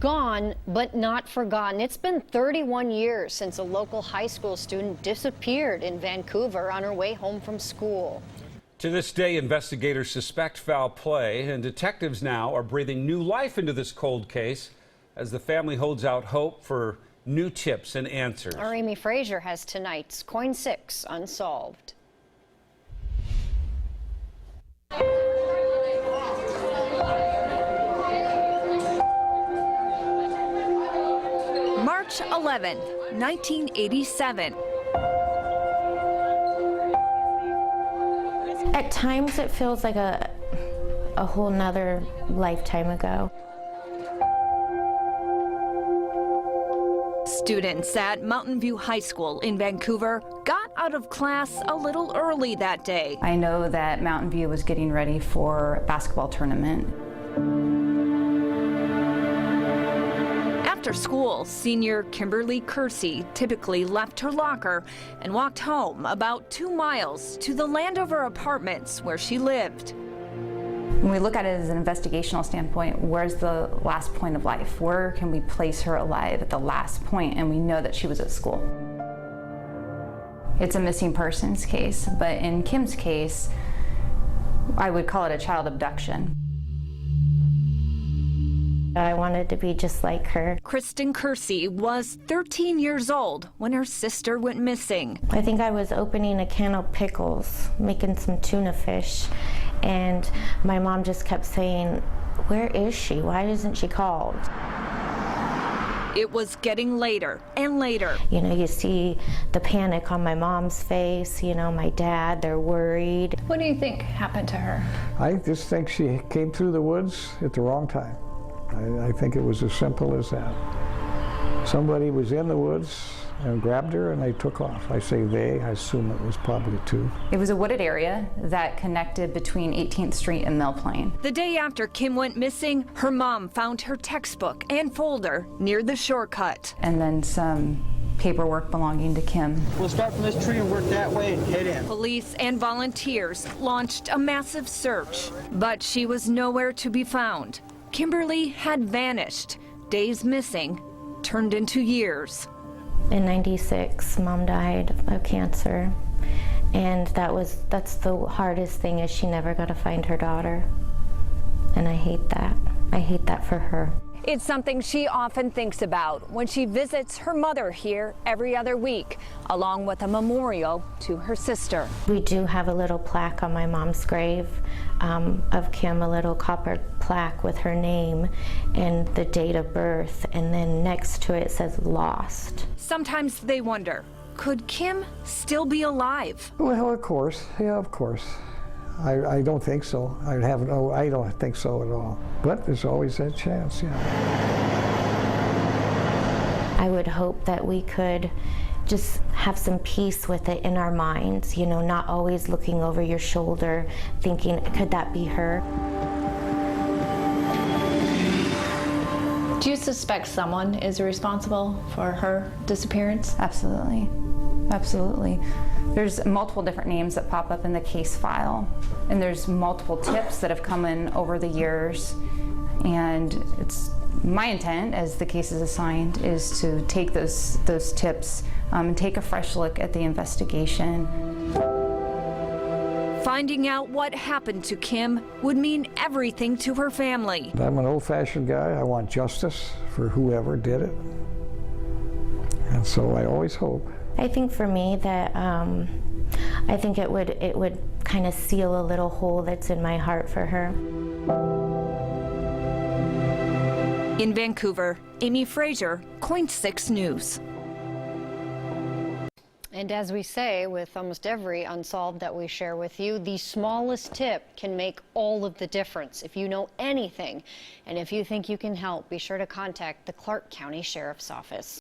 Gone, but not forgotten. It's been 31 years since a local high school student disappeared in Vancouver on her way home from school. To this day, investigators suspect foul play, and detectives now are breathing new life into this cold case as the family holds out hope for new tips and answers. Our Amy Frazier has tonight's Coin 6 Unsolved. March 11th, 1987. At times it feels like a whole nother lifetime ago. Students at Mountain View High School in Vancouver got out of class a little early that day. I know that Mountain View was getting ready for a basketball tournament. After school, senior Kimberly Kersey typically left her locker and walked home about 2 miles to the Landover apartments where she lived. When we look at it as an investigational standpoint, where's the last point of life? Where can we place her alive at the last point? And we know that she was at school. It's a missing persons case, but in Kim's case, I would call it a child abduction. I wanted to be just like her. Kristen Kersey was 13 years old when her sister went missing. I think I was opening a can of pickles, making some tuna fish, and my mom just kept saying, "Where is she? Why isn't she called?" It was getting later and later. You know, you see the panic on my mom's face, you know, my dad, they're worried. What do you think happened to her? I just think she came through the woods at the wrong time. I think it was as simple as that. Somebody was in the woods and grabbed her and they took off. I say they, I assume it was probably two. It was a wooded area that connected between 18th Street and Mill Plain. The day after Kim went missing, her mom found her textbook and folder near the shortcut. And then some paperwork belonging to Kim. We'll start from this tree and work that way and head in. Police and volunteers launched a massive search, but she was nowhere to be found. Kimberly had vanished. Days missing turned into years. In '96, Mom died of cancer, and that's the hardest thing, is she never got to find her daughter, and I hate that. I hate that for her. It's something she often thinks about when she visits her mother here every other week, along with a memorial to her sister. We do have a little plaque on my mom's grave of Kim, a little copper plaque with her name and the date of birth, and then next to it says lost. Sometimes they wonder, could Kim still be alive? Well, of course, yeah, of course. I don't think so. I don't think so at all. But there's always that chance, yeah. I would hope that we could just have some peace with it in our minds, you know, not always looking over your shoulder thinking, could that be her? Do you suspect someone is responsible for her disappearance? Absolutely. Absolutely. There's multiple different names that pop up in the case file, and there's multiple tips that have come in over the years, and it's my intent, as the case is assigned, is to take those tips and take a fresh look at the investigation. Finding out what happened to Kim would mean everything to her family. I'm an old-fashioned guy. I want justice for whoever did it. And so I always hope. I think for me that I think it would kind of seal a little hole that's in my heart for her. In Vancouver, Amy Frazier, Coin 6 News. And as we say with almost every unsolved that we share with you, the smallest tip can make all of the difference. If you know anything and if you think you can help, be sure to contact the Clark County Sheriff's Office.